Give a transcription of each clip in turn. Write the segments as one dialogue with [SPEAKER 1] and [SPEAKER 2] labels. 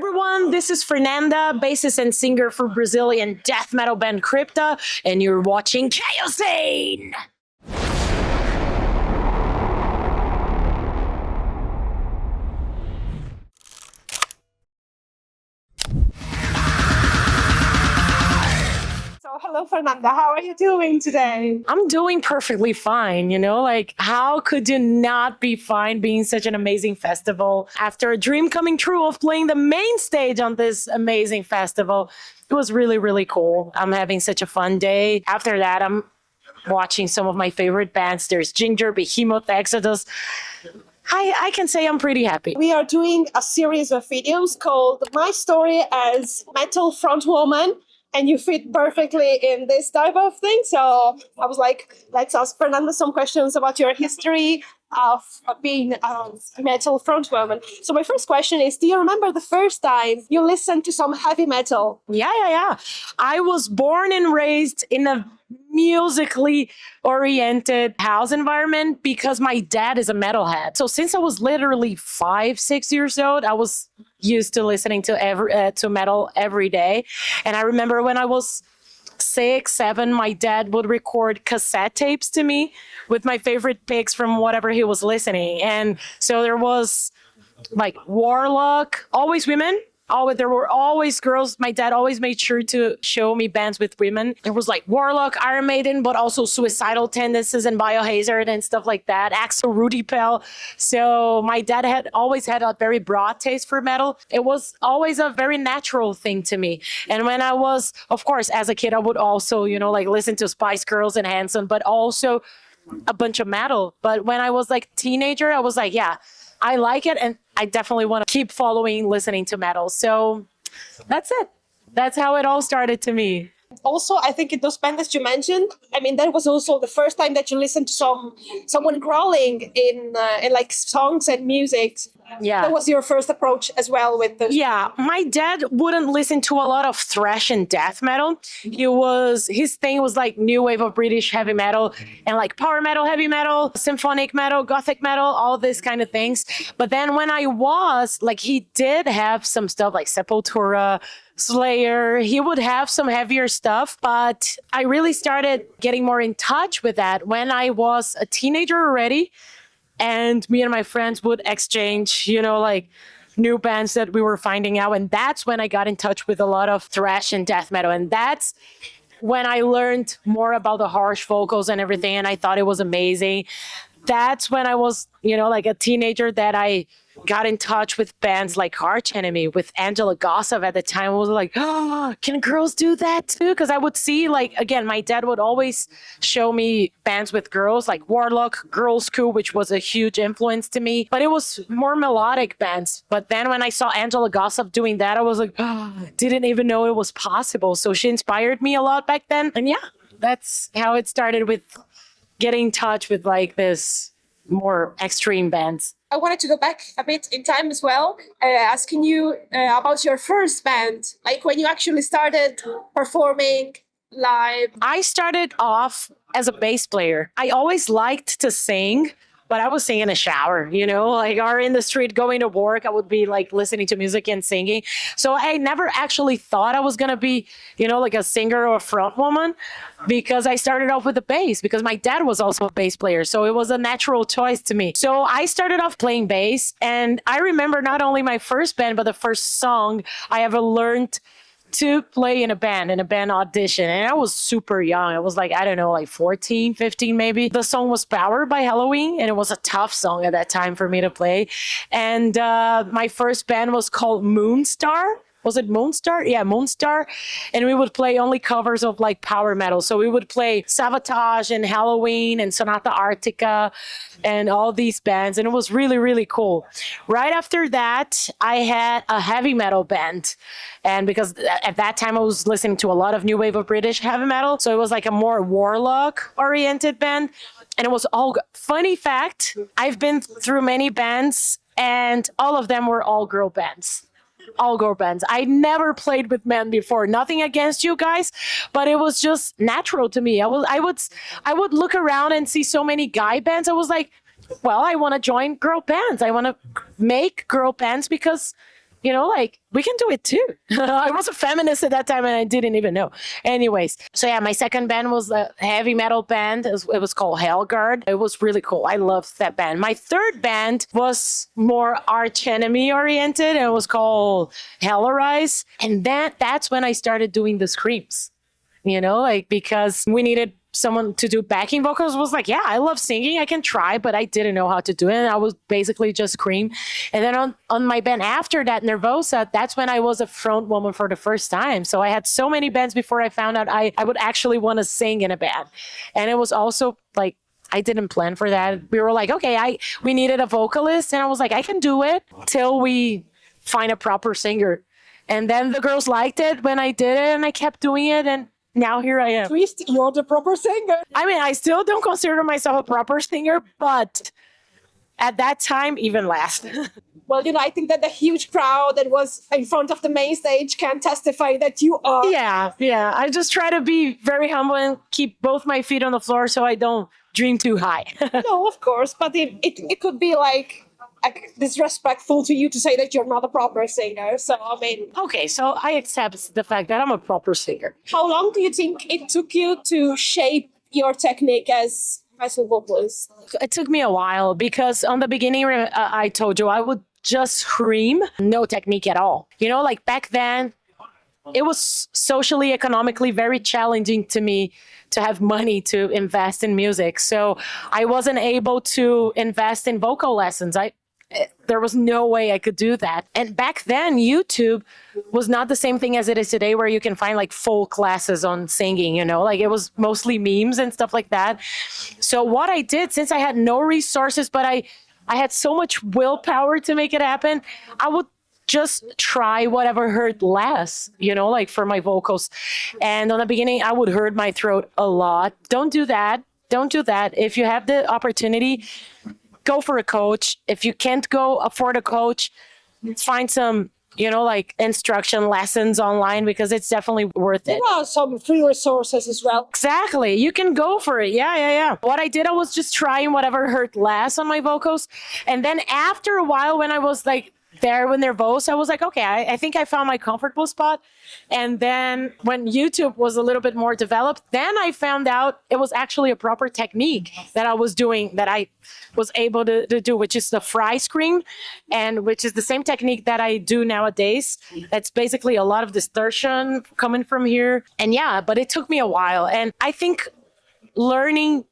[SPEAKER 1] everyone, this is Fernanda, bassist and singer for Brazilian death metal band Crypta, and you're watching Chaoszine!
[SPEAKER 2] Hello, Fernanda. How are you doing today?
[SPEAKER 1] I'm doing perfectly fine, like how could you not be fine being such an amazing festival? After a dream coming true of playing the main stage on this amazing festival, it was really, really cool. I'm having such a fun day. After that, I'm watching some of my favorite bands. There's Ginger, Behemoth, Exodus. I can say I'm pretty happy.
[SPEAKER 2] We are doing a series of videos called My Story as Metal Frontwoman. And you fit perfectly in this type of thing. So I was like, let's ask Fernanda some questions about your history of being a metal frontwoman. So my first question is, do you remember the first time you listened to some heavy metal?
[SPEAKER 1] Yeah. I was born and raised in a musically oriented house environment because my dad is a metalhead. So since I was literally 5-6 years old, I was used to listening to metal every day. And I remember when I was 6-7, my dad would record cassette tapes to me with my favorite picks from whatever he was listening. And so there was like Warlock, always women. There were always girls. My dad always made sure to show me bands with women. It was like Warlock, Iron Maiden, but also Suicidal Tendencies and Biohazard and stuff like that. Axel Rudy Pell. So my dad had always had a very broad taste for metal. It was always a very natural thing to me. And when I was, of course, as a kid, I would also, like listen to Spice Girls and Hanson, but also a bunch of metal. But when I was like a teenager, I was like, yeah, I like it, and I definitely want to keep listening to metal. So that's it. That's how it all started to me.
[SPEAKER 2] Also, I think in those bands that you mentioned, that was also the first time that you listened to someone growling in like songs and music.
[SPEAKER 1] Yeah.
[SPEAKER 2] That was your first approach as well with the...
[SPEAKER 1] Yeah, my dad wouldn't listen to a lot of thrash and death metal. His thing was like new wave of British heavy metal and like power metal, heavy metal, symphonic metal, gothic metal, all these kind of things. But then when I was like, he did have some stuff like Sepultura, Slayer. He would have some heavier stuff, but I really started getting more in touch with that when I was a teenager already. And me and my friends would exchange, like new bands that we were finding out. And that's when I got in touch with a lot of thrash and death metal. And that's when I learned more about the harsh vocals and everything. And I thought it was amazing. That's when I was, like a teenager that I got in touch with bands like Arch Enemy, with Angela Gossov at the time. I was like, oh, can girls do that too? Because I would see, like, again, my dad would always show me bands with girls, like Warlock, Girls' School, which was a huge influence to me. But it was more melodic bands. But then when I saw Angela Gossov doing that, I was like, oh, didn't even know it was possible. So she inspired me a lot back then. And yeah, that's how it started with getting in touch with like this more extreme bands.
[SPEAKER 2] I wanted to go back a bit in time as well, asking you about your first band, like when you actually started performing live.
[SPEAKER 1] I started off as a bass player. I always liked to sing, but I was singing in the shower, or in the street going to work. I would be like listening to music and singing. So I never actually thought I was going to be, like a singer or a front woman, because I started off with the bass because my dad was also a bass player. So it was a natural choice to me. So I started off playing bass, and I remember not only my first band, but the first song I ever learned to play in a band audition. And I was super young. I was like, I don't know, like 14, 15 maybe. The song was Power by Halloween, and it was a tough song at that time for me to play. And my first band was called Moonstar. Was it Moonstar? Yeah, Moonstar. And we would play only covers of like power metal. So we would play Sabotage and Halloween and Sonata Arctica and all these bands. And it was really, really cool. Right after that, I had a heavy metal band. And because at that time I was listening to a lot of new wave of British heavy metal. So it was like a more Warlock oriented band. And it was all good. Funny fact, I've been through many bands and all of them were all girl bands. All girl bands. I never played with men before. Nothing against you guys, but it was just natural to me. I would look around and see so many guy bands. I was like, well, I want to join girl bands. I want to make girl bands because you know, like we can do it too. I was a feminist at that time and I didn't even know. Anyways, so yeah, my second band was a heavy metal band. It was called Hellguard. It was really cool. I loved that band. My third band was more Arch Enemy oriented, and it was called Hellarize. And that's when I started doing the screams, you know, like because we needed someone to do backing vocals. Was like, yeah, I love singing, I can try, but I didn't know how to do it, and I was basically just scream. And then on my band after that, Nervosa, that's when I was a front woman for the first time. So I had so many bands before I found out I would actually want to sing in a band. And it was also like, I didn't plan for that. We were like, okay, we needed a vocalist, and I was like, I can do it till we find a proper singer. And then the girls liked it when I did it, and I kept doing it, and now here I am.
[SPEAKER 2] At least you're the proper singer.
[SPEAKER 1] I mean, I still don't consider myself a proper singer, but at that time, even less.
[SPEAKER 2] Well, I think that the huge crowd that was in front of the main stage can testify that you are.
[SPEAKER 1] Yeah. I just try to be very humble and keep both my feet on the floor so I don't dream too high.
[SPEAKER 2] No, of course, but it could be like disrespectful to you to say that you're not a proper singer. So, I mean...
[SPEAKER 1] Okay, so I accept the fact that I'm a proper singer.
[SPEAKER 2] How long do you think it took you to shape your technique as a vocalist?
[SPEAKER 1] It took me a while because on the beginning, I told you I would just scream, no technique at all. You know, like back then, it was socially, economically very challenging to me to have money to invest in music. So I wasn't able to invest in vocal lessons. There was no way I could do that. And back then, YouTube was not the same thing as it is today, where you can find like full classes on singing, you know, like it was mostly memes and stuff like that. So what I did, since I had no resources, but I had so much willpower to make it happen, I would just try whatever hurt less, you know, like for my vocals. And on the beginning, I would hurt my throat a lot. Don't do that. Don't do that. If you have the opportunity, go for a coach. If you can't go afford a coach, find some, you know, like instruction lessons online, because it's definitely worth it.
[SPEAKER 2] There are some free resources as well.
[SPEAKER 1] Exactly. You can go for it. Yeah. What I did, I was just trying whatever hurt less on my vocals. And then after a while, when I was like there with Nervosa, I was like, okay, I think I found my comfortable spot. And then when YouTube was a little bit more developed, then I found out it was actually a proper technique that I was doing, that I was able to do, which is the fry scream, and which is the same technique that I do nowadays. That's basically a lot of distortion coming from here. And yeah, but it took me a while. And I think learning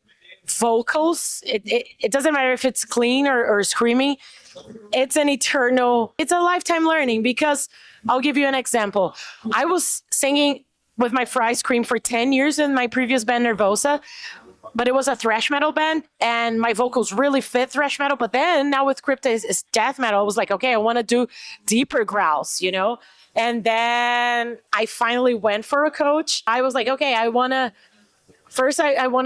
[SPEAKER 1] vocals, it doesn't matter if it's clean or screaming, it's a lifetime learning. Because I'll give you an example. I was singing with my fry scream for 10 years in my previous band, Nervosa, but it was a thrash metal band, and my vocals really fit thrash metal. But then now with Crypta is death metal. I was like, okay, I want to do deeper growls, you know? And then I finally went for a coach. I was like, okay, I wanted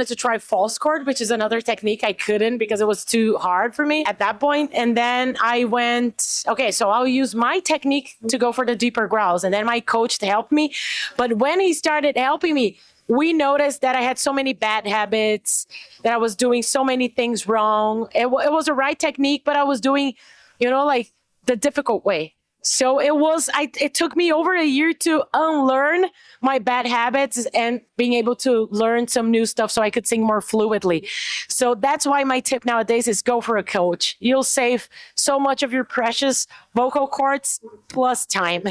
[SPEAKER 1] to try false chord, which is another technique I couldn't because it was too hard for me at that point. And then I went, okay, so I'll use my technique to go for the deeper growls. And then my coach helped me. But when he started helping me, we noticed that I had so many bad habits, that I was doing so many things wrong. It was the right technique, but I was doing, you know, like the difficult way. So it took me over a year to unlearn my bad habits and being able to learn some new stuff so I could sing more fluidly. So that's why my tip nowadays is go for a coach. You'll save so much of your precious vocal cords plus time.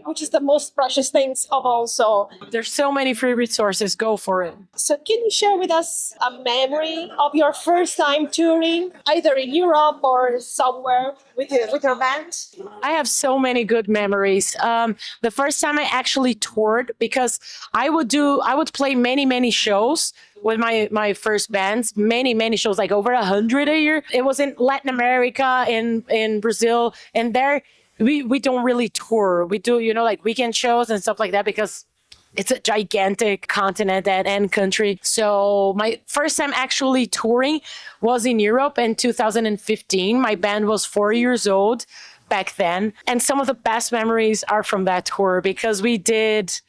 [SPEAKER 2] Which is the most precious things of all. So
[SPEAKER 1] there's so many free resources. Go for it.
[SPEAKER 2] So can you share with us a memory of your first time touring, either in Europe or somewhere with your band?
[SPEAKER 1] I have so many good memories. The first time I actually toured, because I would play many shows with my first bands, many shows, like over 100 a year. It was in Latin America, in Brazil, and there we don't really tour. We do, you know, like weekend shows and stuff like that, because it's a gigantic continent and country. So my first time actually touring was in Europe in 2015. My band was 4 years old back then. And some of the best memories are from that tour, because we did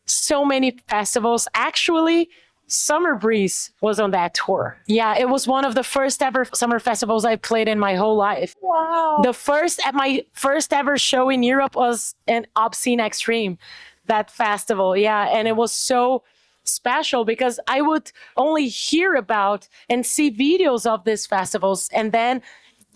[SPEAKER 1] so many festivals. Actually, Summer Breeze was on that tour. Yeah, it was one of the first ever summer festivals I played in my whole life.
[SPEAKER 2] Wow.
[SPEAKER 1] My first ever show in Europe was in Obscene Extreme, that festival. Yeah, and it was so special because I would only hear about and see videos of these festivals, and then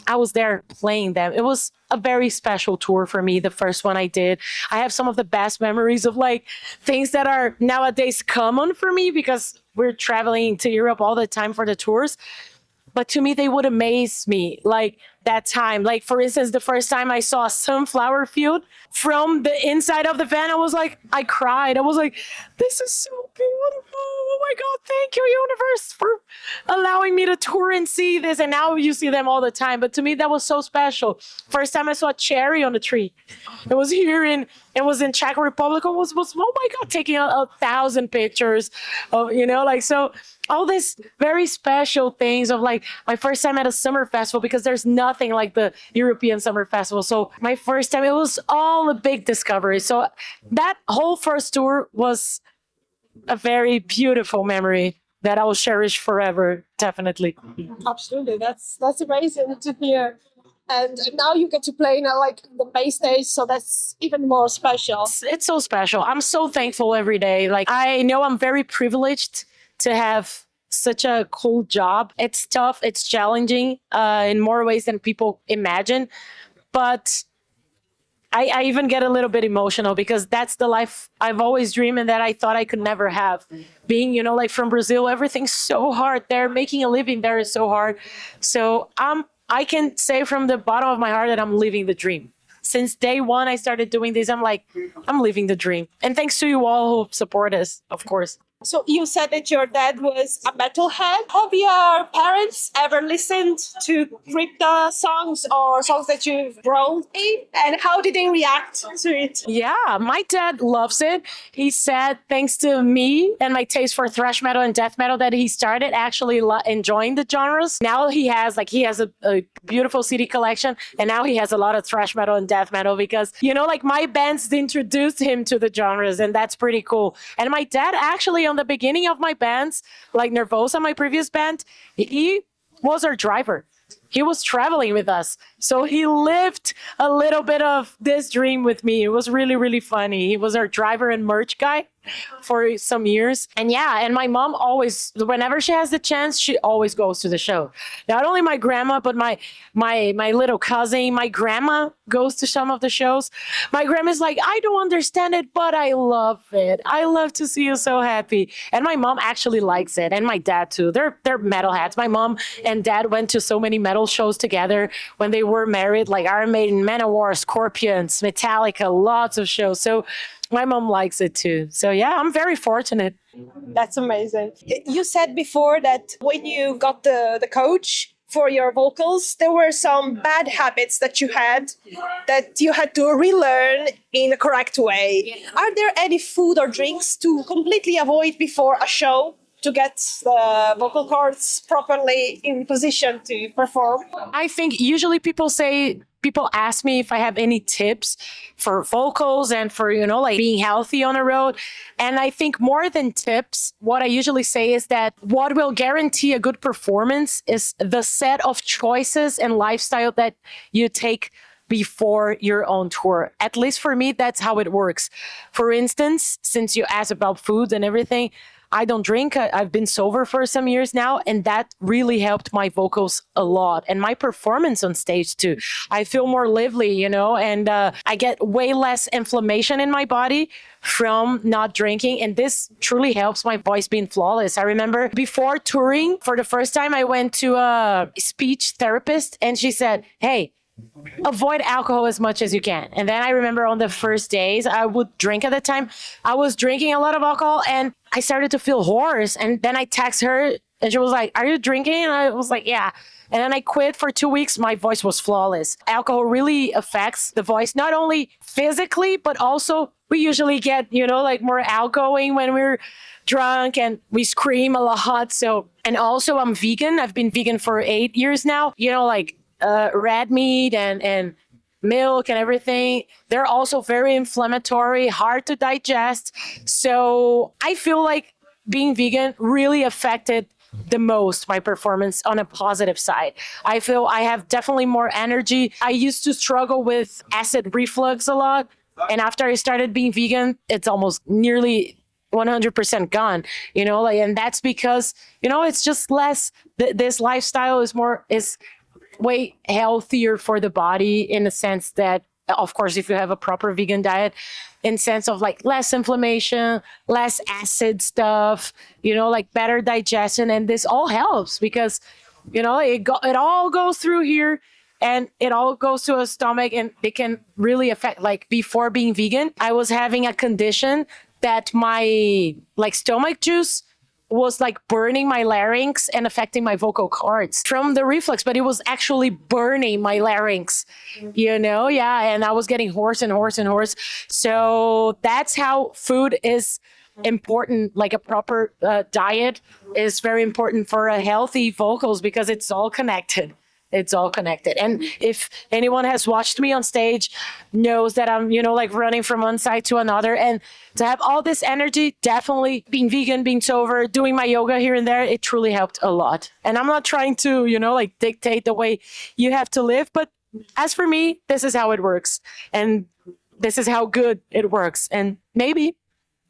[SPEAKER 1] I was there playing them. It was a very special tour for me, the first one I did. I have some of the best memories of like things that are nowadays common for me because we're traveling to Europe all the time for the tours. But to me, they would amaze me. Like that time, like for instance, the first time I saw a sunflower field from the inside of the van, I cried. I was like, this is so beautiful. Oh my God, thank you, universe, for allowing me to tour and see this. And now you see them all the time. But to me, that was so special. First time I saw a cherry on a tree. It was in Czech Republic. I was oh my God, taking 1,000 pictures of, so all these very special things of like my first time at a summer festival, because there's nothing like the European Summer Festival. So my first time, it was all a big discovery. So that whole first tour was a very beautiful memory that I will cherish forever, definitely.
[SPEAKER 2] Absolutely. That's amazing to hear. And now you get to play in like the main stage, so that's even more special.
[SPEAKER 1] It's so special. I'm so thankful every day. Like I know I'm very privileged to have such a cool job. It's tough, it's challenging in more ways than people imagine. But I even get a little bit emotional because that's the life I've always dreamed and that I thought I could never have. Being, like from Brazil, everything's so hard there. Making a living there is so hard. So I can say from the bottom of my heart that I'm living the dream. Since day one, I started doing this. I'm living the dream. And thanks to you all who support us, of course.
[SPEAKER 2] So you said that your dad was a metalhead. Have your parents ever listened to Crypta songs or songs that you've grown in? And how did they react to it?
[SPEAKER 1] Yeah, my dad loves it. He said, thanks to me and my taste for thrash metal and death metal, that he started actually enjoying the genres. Now he has a beautiful CD collection, and now he has a lot of thrash metal and death metal because, my bands introduced him to the genres, and that's pretty cool. And my dad actually, on the beginning of my bands, like Nervosa, my previous band, he was our driver. He was traveling with us. So he lived a little bit of this dream with me. It was really, really funny. He was our driver and merch guy for some years. And my mom always, whenever she has the chance, she always goes to the show. Not only my grandma, but my little cousin, my grandma goes to some of the shows. My grandma's like, I don't understand it, but I love it. I love to see you so happy. And my mom actually likes it. And my dad too. They're metalheads. My mom and dad went to so many metal shows together when they were married, like Iron Maiden, Manowar, Scorpions, Metallica, lots of shows. So my mom likes it too. So I'm very fortunate.
[SPEAKER 2] That's amazing. You said before that when you got the coach for your vocals, there were some bad habits that you had to relearn in the correct way. Are there any food or drinks to completely avoid before a show to get the vocal cords properly in position to perform?
[SPEAKER 1] I think usually people ask me if I have any tips for vocals and for, being healthy on the road. And I think more than tips, what I usually say is that what will guarantee a good performance is the set of choices and lifestyle that you take before your own tour. At least for me, that's how it works. For instance, since you asked about food and everything, I don't drink. I've been sober for some years now, and that really helped my vocals a lot and my performance on stage too. I feel more lively, and I get way less inflammation in my body from not drinking, and this truly helps my voice being flawless. I remember before touring, for the first time, I went to a speech therapist, and she said, hey, avoid alcohol as much as you can. And then I remember on the first days I would drink at the time. I was drinking a lot of alcohol and I started to feel hoarse. And then I texted her and she was like, are you drinking? And I was like, yeah. And then I quit for 2 weeks. My voice was flawless. Alcohol really affects the voice, not only physically, but also we usually get, more outgoing when we're drunk and we scream a lot. So, and also I'm vegan. I've been vegan for 8 years now, red meat and milk and everything. They're also very inflammatory, hard to digest. So I feel like being vegan really affected the most my performance on a positive side. I feel I have definitely more energy. I used to struggle with acid reflux a lot. And after I started being vegan, it's almost nearly 100% gone, and that's because, it's just less, this lifestyle is way healthier for the body in the sense that, of course, if you have a proper vegan diet, in sense of like less inflammation, less acid stuff, better digestion. And this all helps because, it all goes through here and it all goes to a stomach, and it can really affect, like before being vegan, I was having a condition that my stomach juice was like burning my larynx and affecting my vocal cords from the reflux, but it was actually burning my larynx, and I was getting hoarse and hoarse and hoarse. So that's how food is important. Like a proper diet is very important for a healthy vocals because it's all connected. It's all connected. And if anyone has watched me on stage knows that I'm, running from one side to another, and to have all this energy, definitely being vegan, being sober, doing my yoga here and there, it truly helped a lot. And I'm not trying to, dictate the way you have to live. But as for me, this is how it works. And this is how good it works. And maybe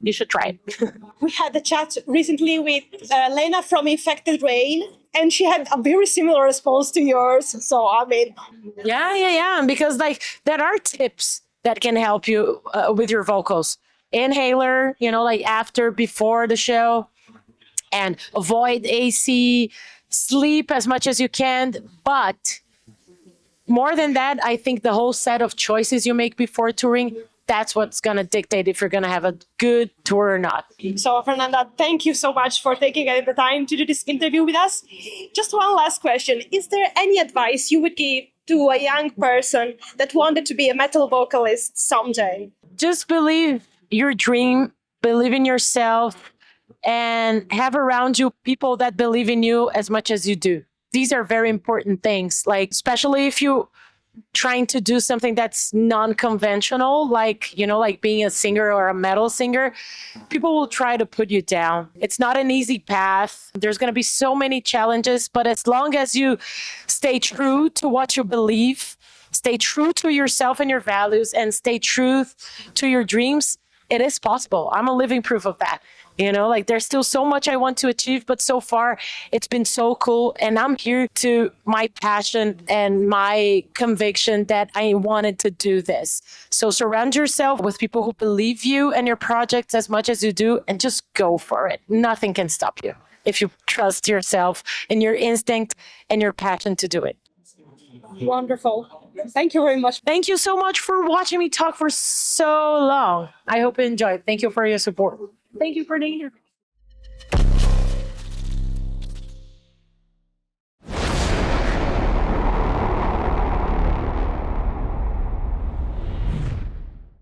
[SPEAKER 1] you should try it.
[SPEAKER 2] We had a chat recently with Lena from Infected Rain, and she had a very similar response to yours. So, I mean...
[SPEAKER 1] Yeah. Because, there are tips that can help you with your vocals. Inhaler, after, before the show. And avoid AC. Sleep as much as you can. But more than that, I think the whole set of choices you make before touring, that's what's going to dictate if you're going to have a good tour or not.
[SPEAKER 2] So, Fernanda, thank you so much for taking the time to do this interview with us. Just one last question. Is there any advice you would give to a young person that wanted to be a metal vocalist someday?
[SPEAKER 1] Just believe your dream, believe in yourself, and have around you people that believe in you as much as you do. These are very important things, especially if you trying to do something that's non-conventional, like being a singer or a metal singer, people will try to put you down. It's not an easy path. There's going to be so many challenges, but as long as you stay true to what you believe, stay true to yourself and your values, and stay true to your dreams, it is possible. I'm a living proof of that. There's still so much I want to achieve, but so far it's been so cool. And I'm here to my passion and my conviction that I wanted to do this. So surround yourself with people who believe you and your projects as much as you do, and just go for it. Nothing can stop you if you trust yourself and your instinct and your passion to do it.
[SPEAKER 2] Wonderful. Thank you very much.
[SPEAKER 1] Thank you so much for watching me talk for so long. I hope you enjoyed. Thank you for your support. Thank you for being here.